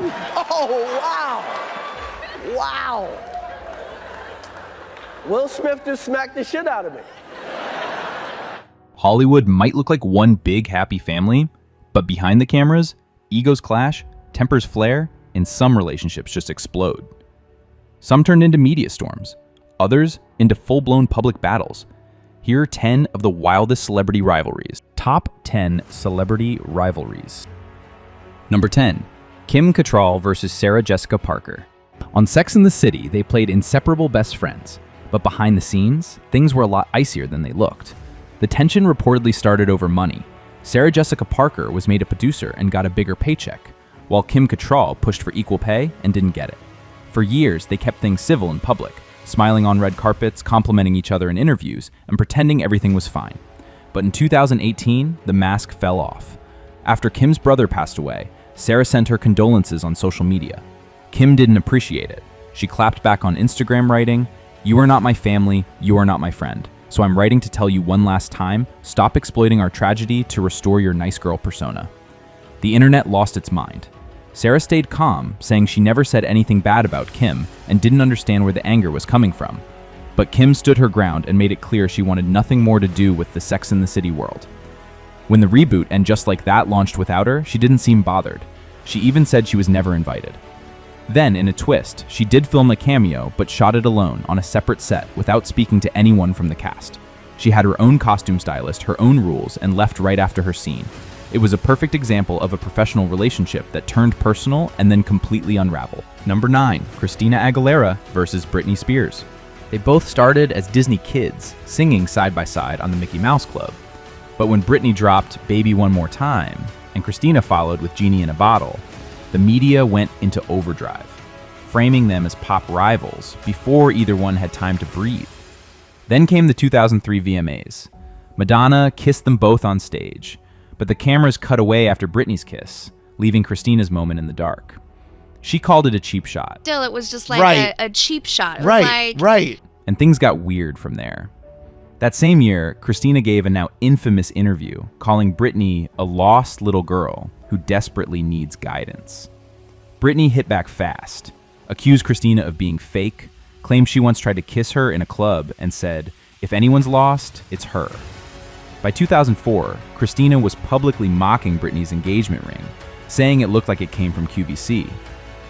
Oh, wow. Wow. Will Smith just smacked the shit out of me. Hollywood might look like one big happy family, but behind the cameras, egos clash, tempers flare, and some relationships just explode. Some turned into media storms, others into full-blown public battles. Here are 10 of the wildest celebrity rivalries. Top 10 celebrity rivalries. Number 10, Kim Cattrall versus Sarah Jessica Parker. On Sex and the City, they played inseparable best friends, but behind the scenes, things were a lot icier than they looked. The tension reportedly started over money. Sarah Jessica Parker was made a producer and got a bigger paycheck, while Kim Cattrall pushed for equal pay and didn't get it. For years, they kept things civil in public, smiling on red carpets, complimenting each other in interviews, and pretending everything was fine. But in 2018, the mask fell off. After Kim's brother passed away, Sarah sent her condolences on social media. Kim didn't appreciate it. She clapped back on Instagram writing, "You are not my family, you are not my friend. So I'm writing to tell you one last time, stop exploiting our tragedy to restore your nice girl persona." The internet lost its mind. Sarah stayed calm, saying she never said anything bad about Kim and didn't understand where the anger was coming from. But Kim stood her ground and made it clear she wanted nothing more to do with the Sex and the City world. When the reboot and Just Like That launched without her, she didn't seem bothered. She even said she was never invited. Then, in a twist, she did film a cameo, but shot it alone on a separate set without speaking to anyone from the cast. She had her own costume stylist, her own rules, and left right after her scene. It was a perfect example of a professional relationship that turned personal and then completely unraveled. Number 9, Christina Aguilera versus Britney Spears. They both started as Disney kids, singing side by side on the Mickey Mouse Club. But when Britney dropped Baby One More Time, and Christina followed with Genie in a Bottle, the media went into overdrive, framing them as pop rivals before either one had time to breathe. Then came the 2003 VMAs. Madonna kissed them both on stage, but the cameras cut away after Britney's kiss, leaving Christina's moment in the dark. She called it a cheap shot. Still, it was just like a cheap shot. It was Right. And things got weird from there. That same year, Christina gave a now infamous interview calling Britney a lost little girl who desperately needs guidance. Britney hit back fast, accused Christina of being fake, claimed she once tried to kiss her in a club, and said, "If anyone's lost, it's her." By 2004, Christina was publicly mocking Britney's engagement ring, saying it looked like it came from QVC.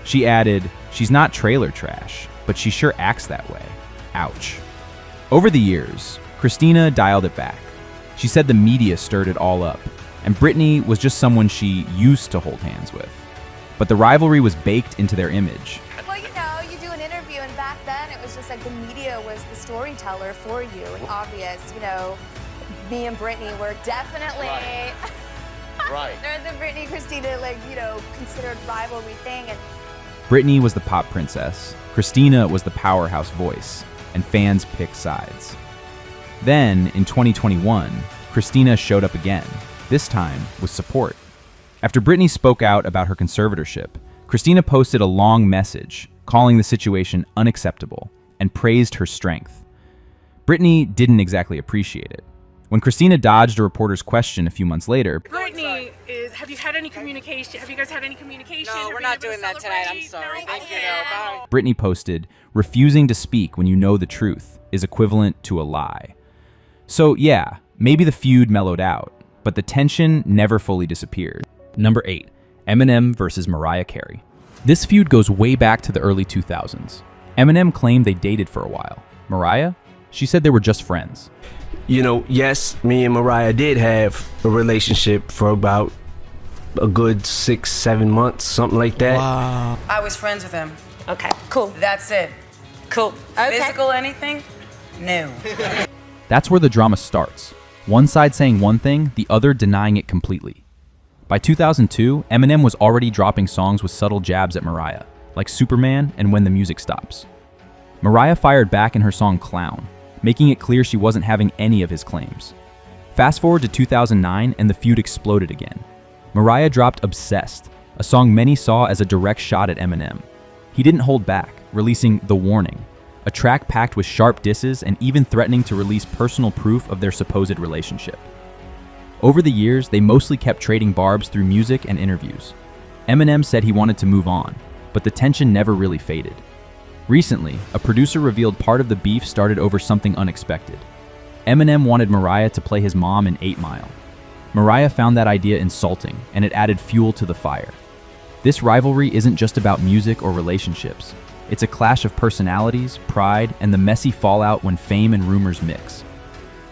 She added, "She's not trailer trash, but she sure acts that way. Ouch." Over the years, Christina dialed it back. She said the media stirred it all up, and Britney was just someone she used to hold hands with. But the rivalry was baked into their image. Well, you know, you do an interview, and back then it was just like the media was the storyteller for you. And obvious, you know, me and Britney were definitely Right. they're the Britney Christina, like, you know, considered rivalry thing. And Britney was the pop princess, Christina was the powerhouse voice, and fans picked sides. Then, in 2021, Christina showed up again, this time with support. After Britney spoke out about her conservatorship, Christina posted a long message calling the situation unacceptable and praised her strength. Britney didn't exactly appreciate it. When Christina dodged a reporter's question a few months later, Britney, have you had any communication? Have you guys had any communication? No, we're not doing that tonight. I'm sorry. No? Thank you. No, bye. Britney posted, "Refusing to speak when you know the truth is equivalent to a lie." So yeah, maybe the feud mellowed out, but the tension never fully disappeared. Number 8, Eminem versus Mariah Carey. This feud goes way back to the early 2000s. Eminem claimed they dated for a while. Mariah? She said they were just friends. You know, yes, me and Mariah did have a relationship for about a good 6-7 months, something like that. Wow. I was friends with him. okay, cool. That's it. Cool. Okay. Physical anything? No. That's where the drama starts. One side saying one thing, the other denying it completely. By 2002, Eminem was already dropping songs with subtle jabs at Mariah, like Superman and When the Music Stops. Mariah fired back in her song Clown, making it clear she wasn't having any of his claims. Fast forward to 2009 and the feud exploded again. Mariah dropped Obsessed, a song many saw as a direct shot at Eminem. He didn't hold back, releasing The Warning, a track packed with sharp disses and even threatening to release personal proof of their supposed relationship. Over the years, they mostly kept trading barbs through music and interviews. Eminem said he wanted to move on, but the tension never really faded. Recently, a producer revealed part of the beef started over something unexpected. Eminem wanted Mariah to play his mom in 8 Mile. Mariah found that idea insulting, and it added fuel to the fire. This rivalry isn't just about music or relationships. It's a clash of personalities, pride, and the messy fallout when fame and rumors mix.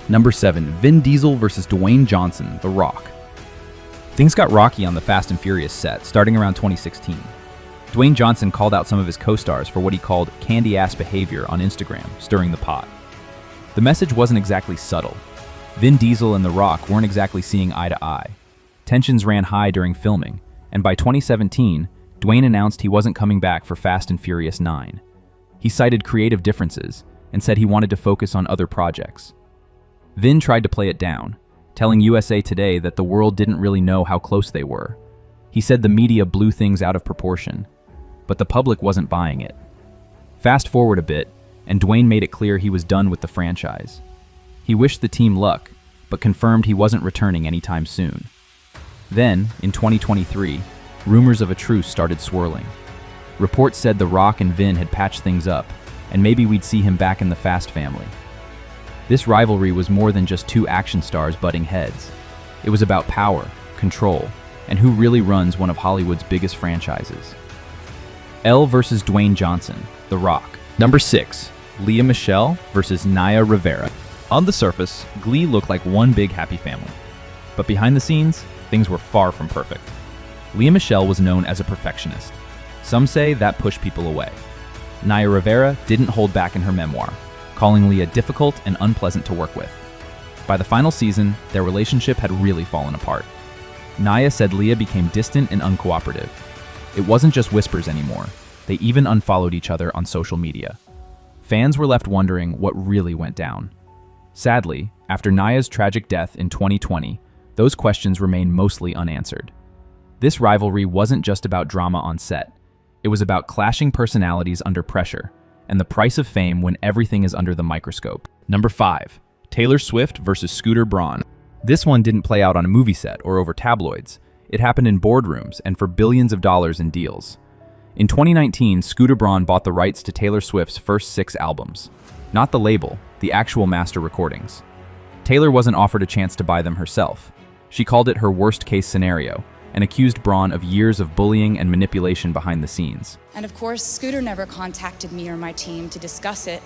Number 7, Vin Diesel versus Dwayne Johnson, The Rock. Things got rocky on the Fast and Furious set, starting around 2016. Dwayne Johnson called out some of his co-stars for what he called candy-ass behavior on Instagram, stirring the pot. The message wasn't exactly subtle. Vin Diesel and The Rock weren't exactly seeing eye to eye. Tensions ran high during filming, and by 2017, Dwayne announced he wasn't coming back for Fast and Furious 9. He cited creative differences and said he wanted to focus on other projects. Vin tried to play it down, telling USA Today that the world didn't really know how close they were. He said the media blew things out of proportion, but the public wasn't buying it. Fast forward a bit, and Dwayne made it clear he was done with the franchise. He wished the team luck, but confirmed he wasn't returning anytime soon. Then, in 2023, rumors of a truce started swirling. Reports said The Rock and Vin had patched things up, and maybe we'd see him back in the Fast family. This rivalry was more than just two action stars butting heads. It was about power, control, and who really runs one of Hollywood's biggest franchises. Elle versus Dwayne Johnson, The Rock. Number 6, Lea Michele versus Naya Rivera. On the surface, Glee looked like one big happy family. But behind the scenes, things were far from perfect. Lea Michele was known as a perfectionist. Some say that pushed people away. Naya Rivera didn't hold back in her memoir, calling Lea difficult and unpleasant to work with. By the final season, their relationship had really fallen apart. Naya said Lea became distant and uncooperative. It wasn't just whispers anymore. They even unfollowed each other on social media. Fans were left wondering what really went down. Sadly, after Naya's tragic death in 2020, those questions remain mostly unanswered. This rivalry wasn't just about drama on set. It was about clashing personalities under pressure, and the price of fame when everything is under the microscope. Number 5, Taylor Swift versus Scooter Braun. This one didn't play out on a movie set or over tabloids. It happened in boardrooms and for billions of dollars in deals. In 2019, Scooter Braun bought the rights to Taylor Swift's first 6 albums. Not the label, the actual master recordings. Taylor wasn't offered a chance to buy them herself. She called it her worst-case scenario and accused Braun of years of bullying and manipulation behind the scenes. And of course, Scooter never contacted me or my team to discuss it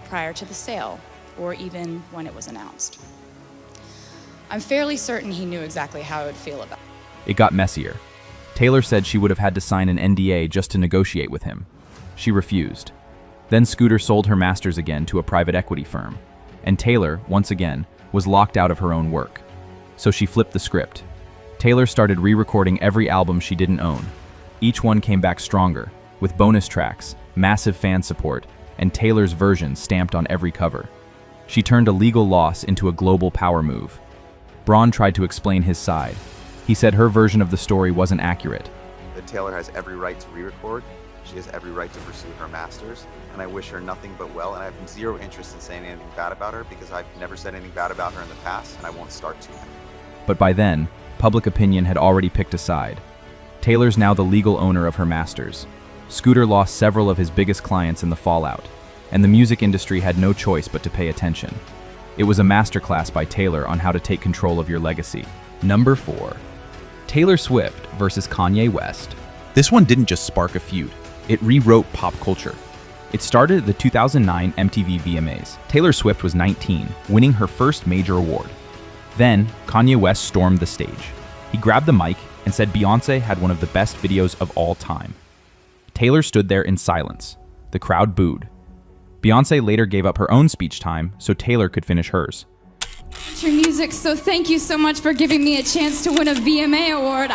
prior to the sale, or even when it was announced. I'm fairly certain he knew exactly how I would feel about it. It got messier. Taylor said she would have had to sign an NDA just to negotiate with him. She refused. Then Scooter sold her masters again to a private equity firm, and Taylor, once again, was locked out of her own work. So she flipped the script. Taylor started re-recording every album she didn't own. Each one came back stronger, with bonus tracks, massive fan support, and Taylor's version stamped on every cover. She turned a legal loss into a global power move. Braun tried to explain his side. He said her version of the story wasn't accurate. That Taylor has every right to re-record. She has every right to pursue her masters, and I wish her nothing but well, and I have zero interest in saying anything bad about her because I've never said anything bad about her in the past, and I won't start to. But by then, public opinion had already picked a side. Taylor's now the legal owner of her masters. Scooter lost several of his biggest clients in the fallout, and the music industry had no choice but to pay attention. It was a masterclass by Taylor on how to take control of your legacy. Number 4, Taylor Swift versus Kanye West. This one didn't just spark a feud, it rewrote pop culture. It started at the 2009 MTV VMAs. Taylor Swift was 19, winning her first major award. Then, Kanye West stormed the stage. He grabbed the mic and said Beyoncé had one of the best videos of all time. Taylor stood there in silence. The crowd booed. Beyoncé later gave up her own speech time so Taylor could finish hers. Your music, so thank you so much for giving me a chance to win a VMA award.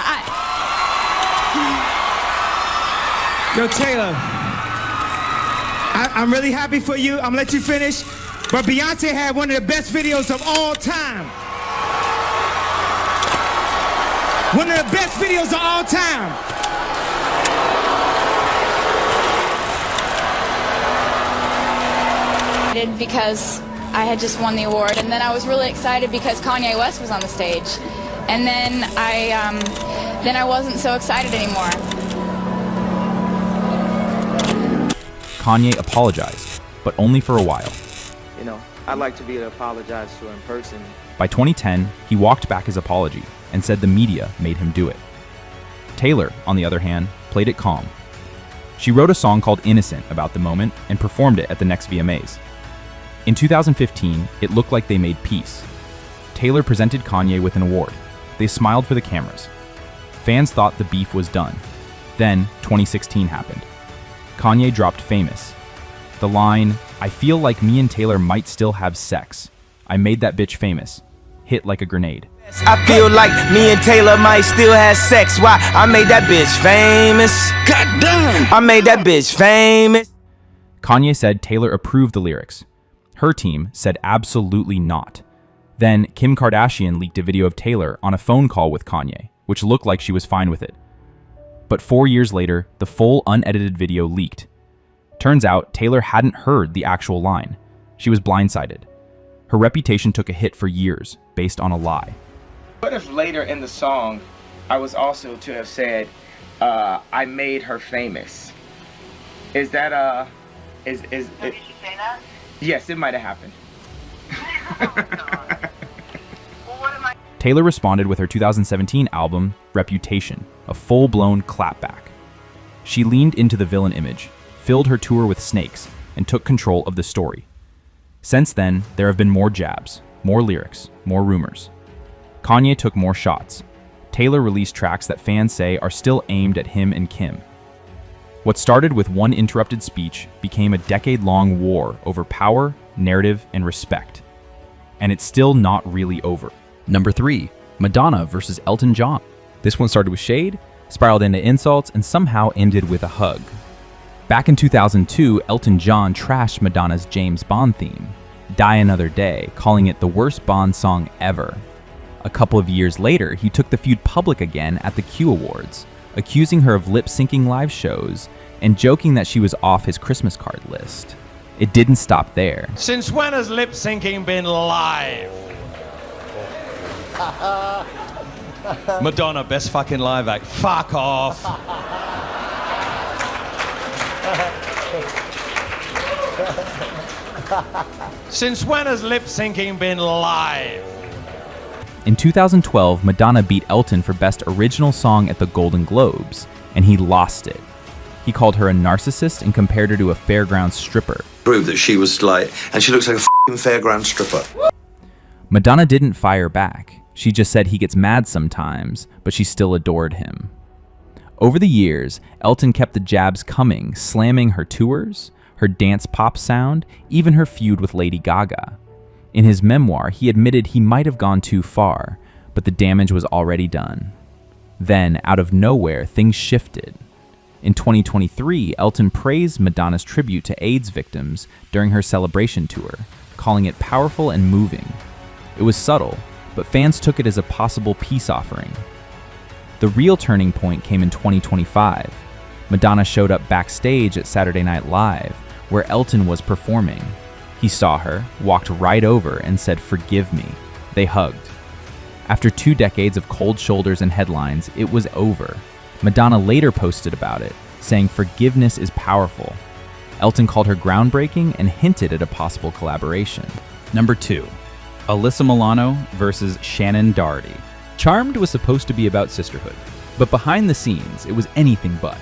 Yo, Taylor, I'm really happy for you. I'm gonna let you finish. But Beyonce had one of the best videos of all time. One of the best videos of all time. Because I had just won the award, and then I was really excited because Kanye West was on the stage. And then I then I wasn't so excited anymore. Kanye apologized, but only for a while. You know, I'd like to be able to apologize to her in person. By 2010, he walked back his apology and said the media made him do it. Taylor, on the other hand, played it calm. She wrote a song called Innocent about the moment and performed it at the next VMAs. In 2015, it looked like they made peace. Taylor presented Kanye with an award. They smiled for the cameras. Fans thought the beef was done. Then, 2016 happened. Kanye dropped Famous. The line, "I feel like me and Taylor might still have sex. I made that bitch famous," hit like a grenade. I feel like me and Taylor might still have sex. Why? I made that bitch famous. God damn! I made that bitch famous. Kanye said Taylor approved the lyrics. Her team said absolutely not. Then Kim Kardashian leaked a video of Taylor on a phone call with Kanye, which looked like she was fine with it. But 4 years later, the full unedited video leaked. Turns out Taylor hadn't heard the actual line. She was blindsided. Her reputation took a hit for years based on a lie. What if later in the song, I was also to have said, I made her famous? Is that, Did she say that? Yes, it might have happened. Taylor responded with her 2017 album, Reputation, a full-blown clapback. She leaned into the villain image, filled her tour with snakes, and took control of the story. Since then, there have been more jabs, more lyrics, more rumors. Kanye took more shots. Taylor released tracks that fans say are still aimed at him and Kim. What started with one interrupted speech became a decade-long war over power, narrative, and respect. And it's still not really over. Number 3, Madonna versus Elton John. This one started with shade, spiraled into insults, and somehow ended with a hug. Back in 2002, Elton John trashed Madonna's James Bond theme, Die Another Day, calling it the worst Bond song ever. A couple of years later, he took the feud public again at the Q Awards, accusing her of lip-syncing live shows and joking that she was off his Christmas card list. It didn't stop there. Since when has lip-syncing been live? Madonna, best fucking live act. Fuck off. Since when has lip-syncing been live? In 2012, Madonna beat Elton for Best Original Song at the Golden Globes, and he lost it. He called her a narcissist and compared her to a fairground stripper. Proved that she was like, and she looks like a f***ing fairground stripper. Madonna didn't fire back. She just said he gets mad sometimes, but she still adored him. Over the years, Elton kept the jabs coming, slamming her tours, her dance pop sound, even her feud with Lady Gaga. In his memoir, he admitted he might have gone too far, but the damage was already done. Then, out of nowhere, things shifted. In 2023, Elton praised Madonna's tribute to AIDS victims during her Celebration tour, calling it powerful and moving. It was subtle, but fans took it as a possible peace offering. The real turning point came in 2025. Madonna showed up backstage at Saturday Night Live, where Elton was performing. He saw her, walked right over, and said, "Forgive me." They hugged. After 2 decades of cold shoulders and headlines, it was over. Madonna later posted about it, saying forgiveness is powerful. Elton called her groundbreaking and hinted at a possible collaboration. Number 2, Alyssa Milano versus Shannon Doherty. Charmed was supposed to be about sisterhood, but behind the scenes, it was anything but.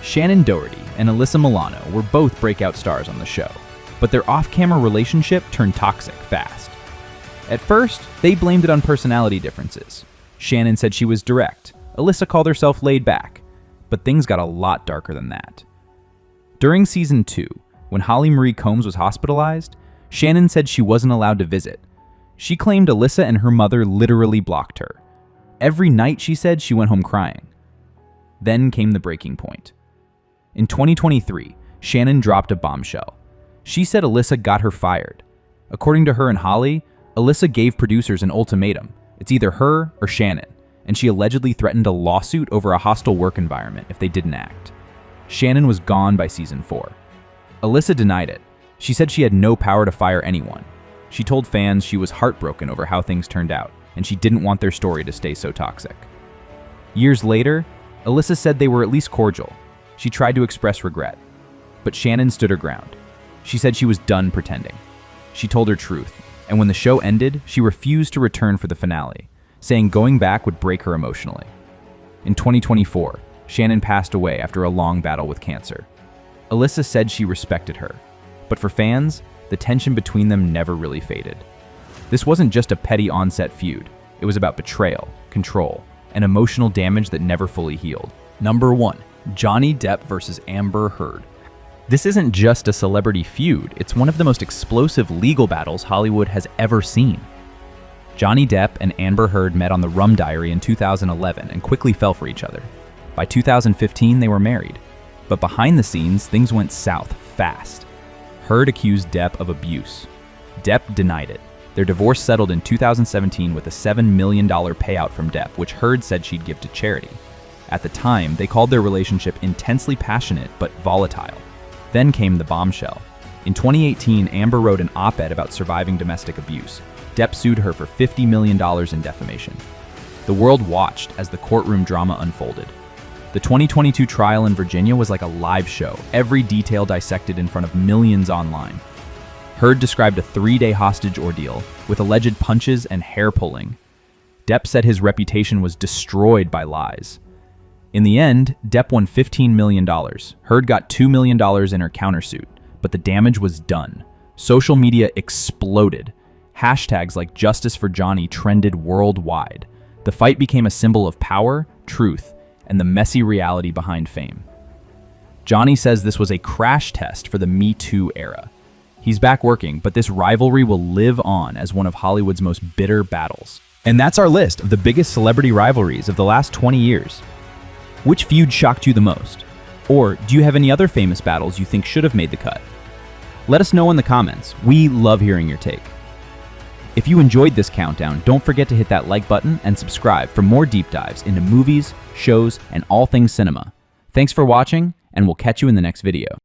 Shannon Doherty and Alyssa Milano were both breakout stars on the show, but their off-camera relationship turned toxic fast. At first, they blamed it on personality differences. Shannon said she was direct. Alyssa called herself laid back, but things got a lot darker than that. During season 2, when Holly Marie Combs was hospitalized, Shannon said she wasn't allowed to visit. She claimed Alyssa and her mother literally blocked her. Every night, she said, she went home crying. Then came the breaking point. In 2023, Shannon dropped a bombshell. She said Alyssa got her fired. According to her and Holly, Alyssa gave producers an ultimatum. It's either her or Shannon, and she allegedly threatened a lawsuit over a hostile work environment if they didn't act. Shannon was gone by season 4. Alyssa denied it. She said she had no power to fire anyone. She told fans she was heartbroken over how things turned out, and she didn't want their story to stay so toxic. Years later, Alyssa said they were at least cordial. She tried to express regret. But Shannon stood her ground. She said she was done pretending. She told her truth, and when the show ended, she refused to return for the finale, saying going back would break her emotionally. In 2024, Shannon passed away after a long battle with cancer. Alyssa said she respected her, but for fans, the tension between them never really faded. This wasn't just a petty on-set feud. It was about betrayal, control, and emotional damage that never fully healed. Number 1. Johnny Depp versus Amber Heard. This isn't just a celebrity feud, it's one of the most explosive legal battles Hollywood has ever seen. Johnny Depp and Amber Heard met on The Rum Diary in 2011 and quickly fell for each other. By 2015, they were married. But behind the scenes, things went south fast. Heard accused Depp of abuse. Depp denied it. Their divorce settled in 2017 with a $7 million payout from Depp, which Heard said she'd give to charity. At the time, they called their relationship intensely passionate but volatile. Then came the bombshell. In 2018, Amber wrote an op-ed about surviving domestic abuse. Depp sued her for $50 million in defamation. The world watched as the courtroom drama unfolded. The 2022 trial in Virginia was like a live show, every detail dissected in front of millions online. Heard described a 3-day hostage ordeal with alleged punches and hair-pulling. Depp said his reputation was destroyed by lies. In the end, Depp won $15 million. Heard got $2 million in her countersuit, but the damage was done. Social media exploded. Hashtags like Justice for Johnny trended worldwide. The fight became a symbol of power, truth, and the messy reality behind fame. Johnny says this was a crash test for the Me Too era. He's back working, but this rivalry will live on as one of Hollywood's most bitter battles. And that's our list of the biggest celebrity rivalries of the last 20 years. Which feud shocked you the most? Or do you have any other famous battles you think should have made the cut? Let us know in the comments. We love hearing your take. If you enjoyed this countdown, don't forget to hit that like button and subscribe for more deep dives into movies, shows, and all things cinema. Thanks for watching, and we'll catch you in the next video.